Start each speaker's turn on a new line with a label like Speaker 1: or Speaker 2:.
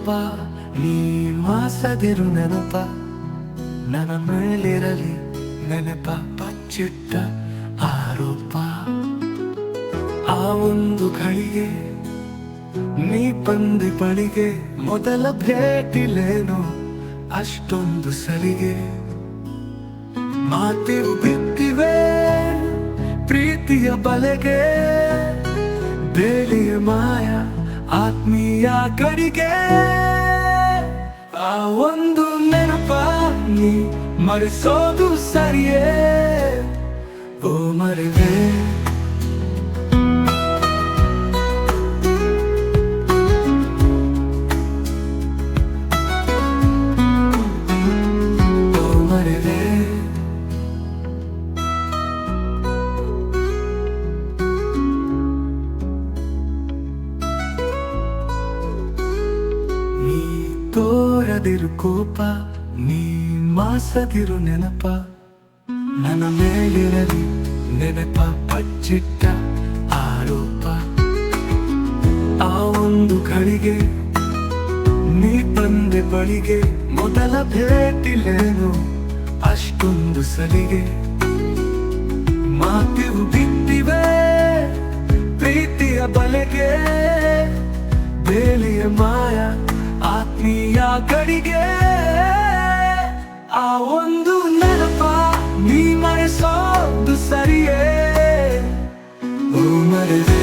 Speaker 1: ಕೋಪ ನೀ ಮಾಸದಿರು ನೆನಪ, ನನ್ನ ಮೇಲಿರಲಿ ನೆನಪ ಬಚ್ಚಿಟ್ಟ ಆರೋಪ. ಆ ಒಂದು ಘಳಿಗೆ ನೀ ಬಂದಿ ಬಳಿಗೆ, ಮೊದಲ ಭೇಟಿಲೇನು ಅಷ್ಟೊಂದು ಸರಿಗೆ. ಮಾತಿರು ಬಿಟ್ಟಿವೆ ಪ್ರೀತಿಯ ಬಲೆಗೆ, ಬೇಲಿಯ ಮಾಯ ಆತ್ಮೀಯ ಕಡೆಗೆ. ಆ ಒಂದು ನೆನಪ ನೀ ಮರೆಸೋದು ಸರಿಯೇ, ಓ ಮರೆವೆ. ನೀ ತೋರದಿರು ಕೋಪ, ನೀ ಮಾಸದಿರು ನೆನಪ, ನನ್ನ ಮೇಲಿರಲಿ ನೆನಪ ಬಚ್ಚಿಟ್ಟ ಆರೋಪ. ಆ ಒಂದು ಘಳಿಗೆ ನೀ ಬಂದೆ ಬಳಿಗೆ, ಮೊದಲ ಭೇಟಿಲೇನು ಅಷ್ಟೊಂದು ಸಲಿಗೆ. ಮಾತಿವು ಬಿಟ್ಟಿವೆ ಪ್ರೀತಿಯ ಬಲೆಗೆ, ಬೇಲಿಯ ಮಾಯ ಆತ್ಮೀಯ ಕಡೆಗೆ. ಆ ಒಂದು ನೆನಪ ನೀ ಮರೆಸೋದು ಸರಿಯೇ, ಓ ಮರೆವೆ.